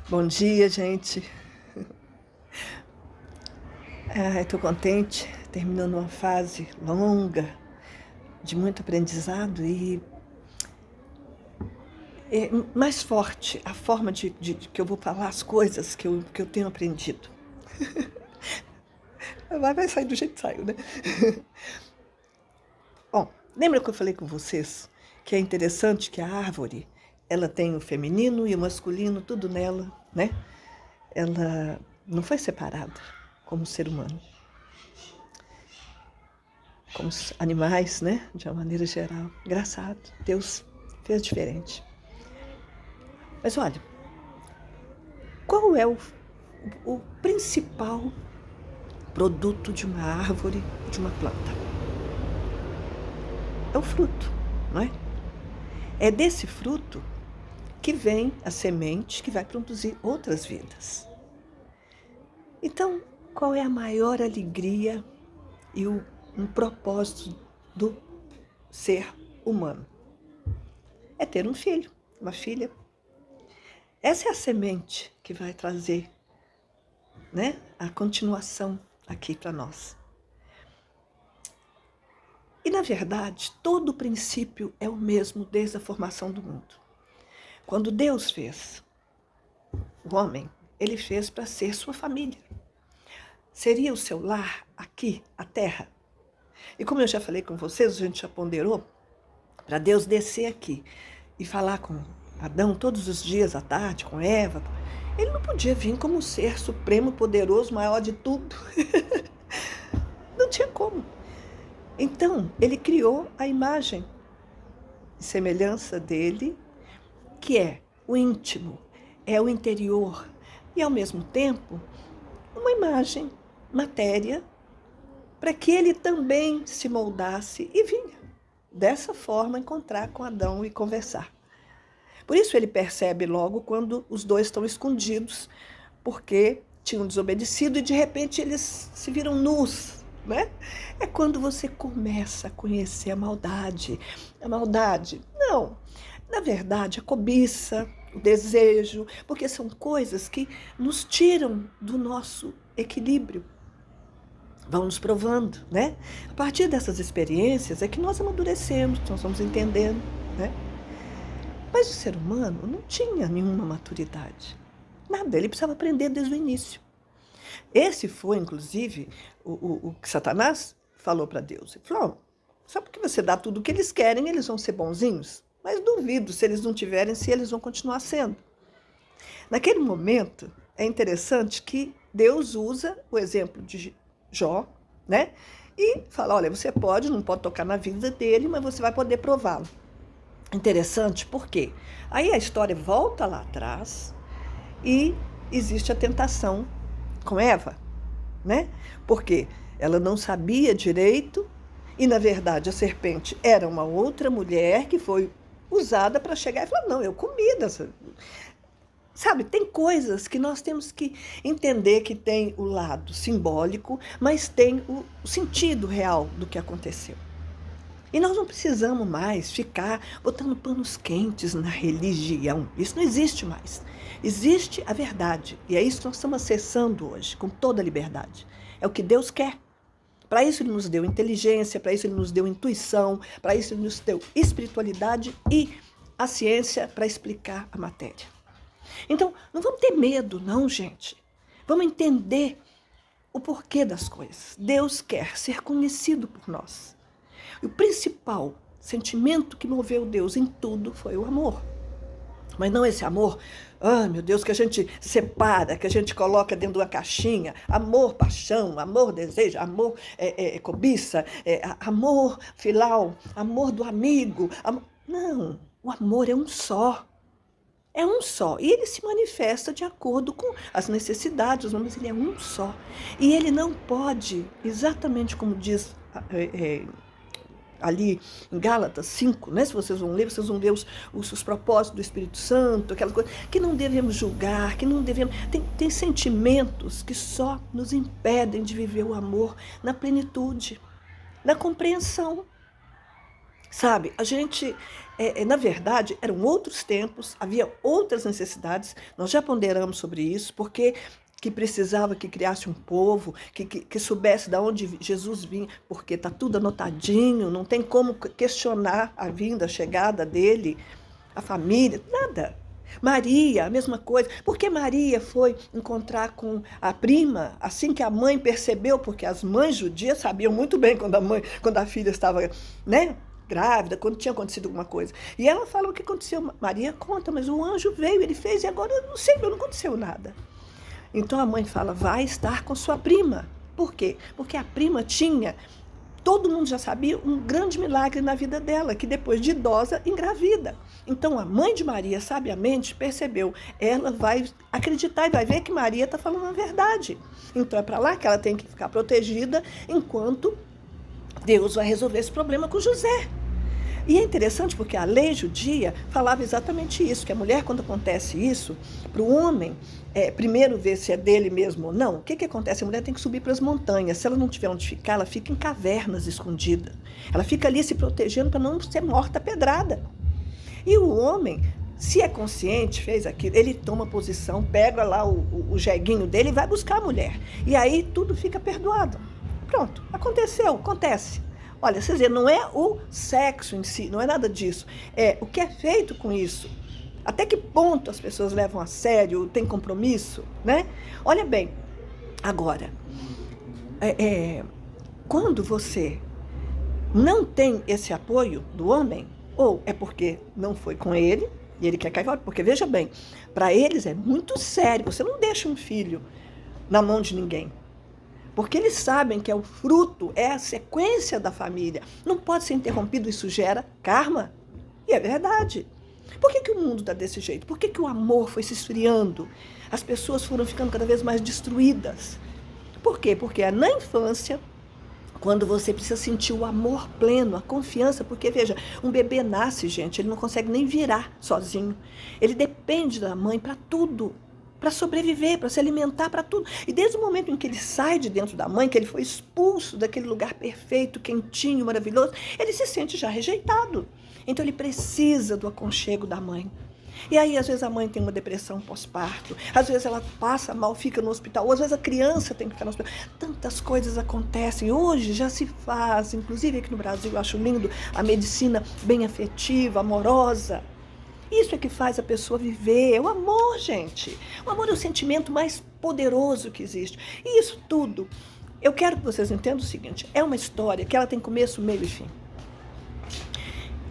Bom dia, gente. Estou contente, terminando uma fase longa de muito aprendizado e é mais forte a forma de que eu vou falar as coisas que eu tenho aprendido. Vai sair do jeito que saiu, né? Bom, lembra que eu falei com vocês que é interessante que a árvore ela tem o feminino e o masculino, tudo nela, né? Ela não foi separada como ser humano. Como os animais, né? De uma maneira geral. Engraçado, Deus fez diferente. Mas olha, qual é o principal produto de uma árvore, de uma planta? É o fruto, não é? É desse fruto que vem a semente que vai produzir outras vidas. Então, qual é a maior alegria e um propósito do ser humano? É ter um filho, uma filha. Essa é a semente que vai trazer, né, a continuação aqui para nós. E, na verdade, todo o princípio é o mesmo desde a formação do mundo. Quando Deus fez o homem, ele fez para ser sua família. Seria o seu lar aqui, a terra. E como eu já falei com vocês, a gente já ponderou, para Deus descer aqui e falar com Adão todos os dias à tarde, com Eva, ele não podia vir como ser supremo, poderoso, maior de tudo. Não tinha como. Então, ele criou a imagem e semelhança dele, que é o íntimo, é o interior, e ao mesmo tempo, uma imagem, matéria, para que ele também se moldasse e vinha, dessa forma, encontrar com Adão e conversar. Por isso ele percebe logo quando os dois estão escondidos, porque tinham desobedecido e de repente eles se viram nus, né? É quando você começa a conhecer a maldade. A maldade, não, na verdade, a cobiça, o desejo, porque são coisas que nos tiram do nosso equilíbrio. Vão nos provando, né? A partir dessas experiências é que nós amadurecemos, nós vamos entendendo, né? Mas o ser humano não tinha nenhuma maturidade. Nada, ele precisava aprender desde o início. Esse foi, inclusive, o que Satanás falou para Deus. Ele falou, só porque você dá tudo o que eles querem, eles vão ser bonzinhos? Mas duvido, se eles não tiverem, se eles vão continuar sendo. Naquele momento, é interessante que Deus usa o exemplo de Jó, né? E fala, olha, você não pode tocar na vida dele, mas você vai poder prová-lo. Interessante, por quê? Aí a história volta lá atrás e existe a tentação com Eva, né? Porque ela não sabia direito e, na verdade, a serpente era uma outra mulher que foi usada para chegar e falar, não, eu comi dessa... Sabe, tem coisas que nós temos que entender que tem o lado simbólico, mas tem o sentido real do que aconteceu. E nós não precisamos mais ficar botando panos quentes na religião. Isso não existe mais. Existe a verdade. E é isso que nós estamos acessando hoje, com toda a liberdade. É o que Deus quer. Para isso Ele nos deu inteligência, para isso Ele nos deu intuição, para isso Ele nos deu espiritualidade e a ciência para explicar a matéria. Então, não vamos ter medo, não, gente. Vamos entender o porquê das coisas. Deus quer ser conhecido por nós. E o principal sentimento que moveu Deus em tudo foi o amor. Mas não esse amor, meu Deus, que a gente separa, que a gente coloca dentro de uma caixinha. Amor, paixão, amor, desejo, amor, cobiça, amor filau, amor do amigo. Não, o amor é um só. É um só. E ele se manifesta de acordo com as necessidades, mas ele é um só. E ele não pode, exatamente como diz... ali em Gálatas 5, né? Se vocês vão ler, vocês vão ver os propósitos do Espírito Santo, aquelas coisas que não devemos julgar, que não devemos... Tem sentimentos que só nos impedem de viver o amor na plenitude, na compreensão. Sabe, a gente, na verdade, eram outros tempos, havia outras necessidades, nós já ponderamos sobre isso, porque que precisava que criasse um povo, que soubesse de onde Jesus vinha, porque está tudo anotadinho, não tem como questionar a vinda, a chegada dele, a família, nada. Maria, a mesma coisa. Porque Maria foi encontrar com a prima assim que a mãe percebeu, porque as mães judias sabiam muito bem quando a filha estava, né, grávida, quando tinha acontecido alguma coisa. E ela fala o que aconteceu. Maria conta, mas o anjo veio, ele fez e agora eu não sei, não aconteceu nada. Então a mãe fala, vai estar com sua prima. Por quê? Porque a prima tinha, todo mundo já sabia, um grande milagre na vida dela, que depois de idosa, engravida. Então a mãe de Maria, sabiamente, percebeu, ela vai acreditar e vai ver que Maria está falando a verdade. Então é para lá que ela tem que ficar protegida, enquanto Deus vai resolver esse problema com José. E é interessante porque a lei judia falava exatamente isso, que a mulher, quando acontece isso, para o homem, primeiro ver se é dele mesmo ou não, o que acontece? A mulher tem que subir para as montanhas. Se ela não tiver onde ficar, ela fica em cavernas escondida. Ela fica ali se protegendo para não ser morta pedrada. E o homem, se é consciente, fez aquilo, ele toma posição, pega lá o jeguinho dele e vai buscar a mulher. E aí tudo fica perdoado. Pronto, aconteceu, acontece. Olha, vocês veem, não é o sexo em si, não é nada disso. É o que é feito com isso. Até que ponto as pessoas levam a sério, tem compromisso, né? Olha bem, agora, quando você não tem esse apoio do homem, ou é porque não foi com ele, e ele quer cair fora, porque veja bem, para eles é muito sério, você não deixa um filho na mão de ninguém. Porque eles sabem que é o fruto, é a sequência da família. Não pode ser interrompido, isso gera karma. E é verdade. Por que o mundo está desse jeito? Por que o amor foi se esfriando? As pessoas foram ficando cada vez mais destruídas. Por quê? Porque é na infância, quando você precisa sentir o amor pleno, a confiança, porque veja, um bebê nasce, gente, ele não consegue nem virar sozinho. Ele depende da mãe para tudo. Para sobreviver, para se alimentar, para tudo. E desde o momento em que ele sai de dentro da mãe, que ele foi expulso daquele lugar perfeito, quentinho, maravilhoso, ele se sente já rejeitado. Então ele precisa do aconchego da mãe. E aí, às vezes, a mãe tem uma depressão pós-parto, às vezes ela passa mal, fica no hospital, ou às vezes a criança tem que ficar no hospital. Tantas coisas acontecem. Hoje já se faz, inclusive aqui no Brasil, eu acho lindo, a medicina bem afetiva, amorosa. Isso é que faz a pessoa viver, é o amor, gente. O amor é o sentimento mais poderoso que existe. E isso tudo, eu quero que vocês entendam o seguinte, é uma história que ela tem começo, meio e fim.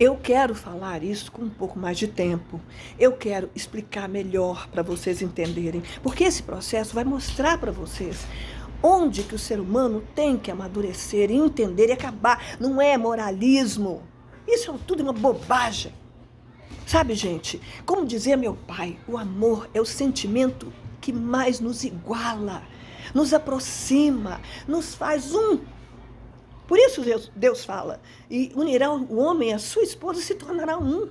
Eu quero falar isso com um pouco mais de tempo. Eu quero explicar melhor para vocês entenderem, porque esse processo vai mostrar para vocês onde que o ser humano tem que amadurecer, entender e acabar. Não é moralismo. Isso é tudo uma bobagem. Sabe, gente, como dizia meu pai, o amor é o sentimento que mais nos iguala, nos aproxima, nos faz um. Por isso Deus fala, e unirá o homem a sua esposa, se tornará um.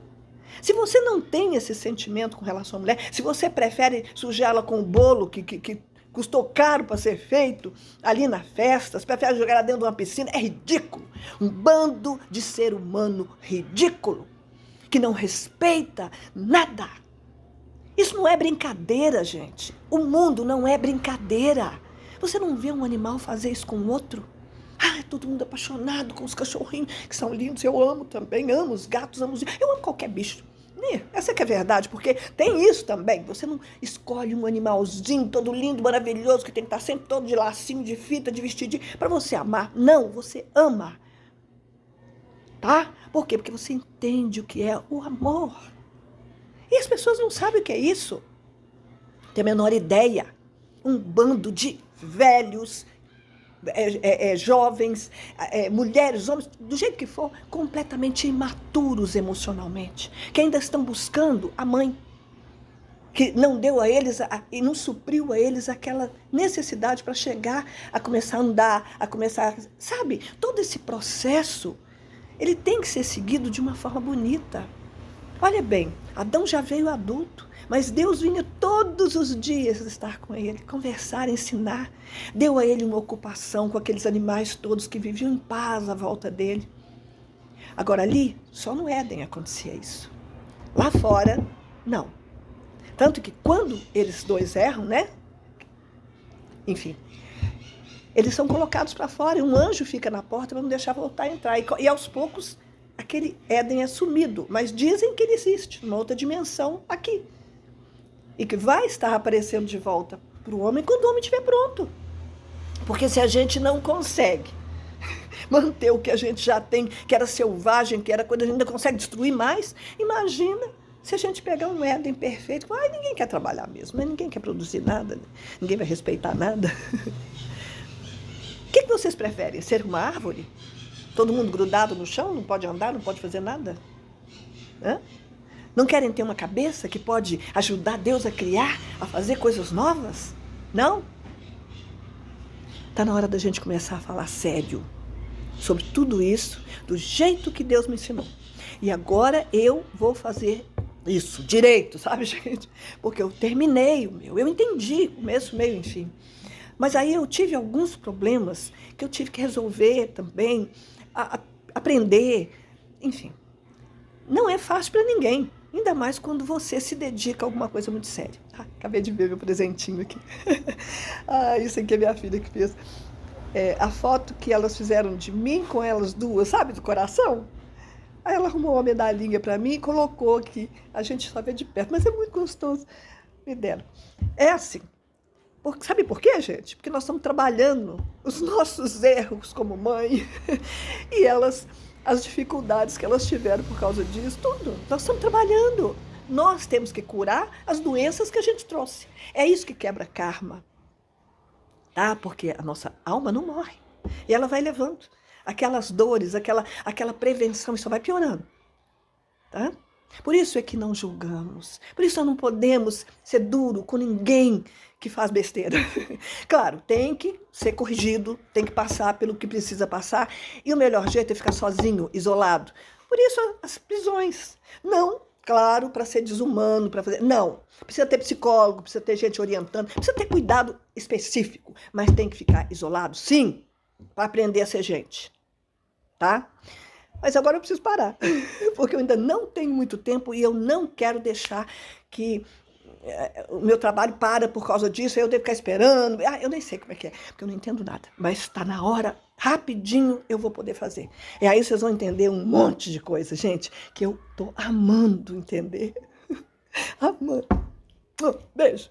Se você não tem esse sentimento com relação à mulher, se você prefere sujá-la com o bolo que custou caro para ser feito ali na festa, se prefere jogar ela dentro de uma piscina, é ridículo. Um bando de ser humano ridículo, que não respeita nada. Isso não é brincadeira, gente. O mundo não é brincadeira. Você não vê um animal fazer isso com o outro? Todo mundo apaixonado com os cachorrinhos, que são lindos. Eu amo também, amo os gatos, eu amo qualquer bicho. Essa que é a verdade, porque tem isso também. Você não escolhe um animalzinho todo lindo, maravilhoso, que tem que estar sempre todo de lacinho, de fita, de vestidinho, para você amar. Não, você ama. Tá? Por quê? Porque você entende o que é o amor. E as pessoas não sabem o que é isso. Tem a menor ideia. Um bando de velhos, jovens, mulheres, homens, do jeito que for, completamente imaturos emocionalmente, que ainda estão buscando a mãe, que não deu a eles e não supriu a eles aquela necessidade para chegar a começar a andar, a começar, sabe? Todo esse processo, ele tem que ser seguido de uma forma bonita. Olha bem, Adão já veio adulto, mas Deus vinha todos os dias estar com ele, conversar, ensinar. Deu a ele uma ocupação com aqueles animais todos que viviam em paz à volta dele. Agora ali, só no Éden acontecia isso. Lá fora, não. Tanto que quando eles dois erram, né? Enfim, eles são colocados para fora e um anjo fica na porta para não deixar voltar a entrar. E aos poucos, aquele Éden é sumido. Mas dizem que ele existe, numa outra dimensão aqui. E que vai estar aparecendo de volta para o homem quando o homem estiver pronto. Porque se a gente não consegue manter o que a gente já tem, que era selvagem, que era quando a gente ainda consegue destruir mais, imagina se a gente pegar um Éden perfeito. Ai, ninguém quer trabalhar mesmo, né? Ninguém quer produzir nada, ninguém vai respeitar nada. O que vocês preferem? Ser uma árvore? Todo mundo grudado no chão, não pode andar, não pode fazer nada? Hã? Não querem ter uma cabeça que pode ajudar Deus a criar, a fazer coisas novas? Não? Está na hora da gente começar a falar sério sobre tudo isso, do jeito que Deus me ensinou. E agora eu vou fazer isso direito, sabe, gente? Porque eu terminei o meu, eu entendi, começo, meio, enfim. Mas aí eu tive alguns problemas que eu tive que resolver também, aprender, enfim. Não é fácil para ninguém, ainda mais quando você se dedica a alguma coisa muito séria. Acabei de ver meu presentinho aqui. Isso aqui é minha filha que fez. A foto que elas fizeram de mim com elas duas, sabe, do coração? Aí ela arrumou uma medalhinha para mim e colocou aqui. A gente só vê de perto, mas é muito gostoso. Me deram. É assim. Sabe por quê, gente? Porque nós estamos trabalhando os nossos erros como mãe e as dificuldades que elas tiveram por causa disso, tudo. Nós estamos trabalhando. Nós temos que curar as doenças que a gente trouxe. É isso que quebra karma. Tá? Porque a nossa alma não morre. E ela vai levando. Aquelas dores, aquela prevenção, isso vai piorando. Tá? Por isso é que não julgamos. Por isso nós não podemos ser duro com ninguém que faz besteira. Claro, tem que ser corrigido, tem que passar pelo que precisa passar. E o melhor jeito é ficar sozinho, isolado. Por isso as prisões. Não, claro, para ser desumano, para fazer... Não, precisa ter psicólogo, precisa ter gente orientando, precisa ter cuidado específico. Mas tem que ficar isolado, sim, para aprender a ser gente. Tá? Mas agora eu preciso parar, porque eu ainda não tenho muito tempo e eu não quero deixar que o meu trabalho para por causa disso, eu devo ficar esperando. Eu nem sei como é que é, porque eu não entendo nada. Mas está na hora, rapidinho eu vou poder fazer. E aí vocês vão entender um monte de coisa, gente, que eu estou amando entender. Amando. Beijo.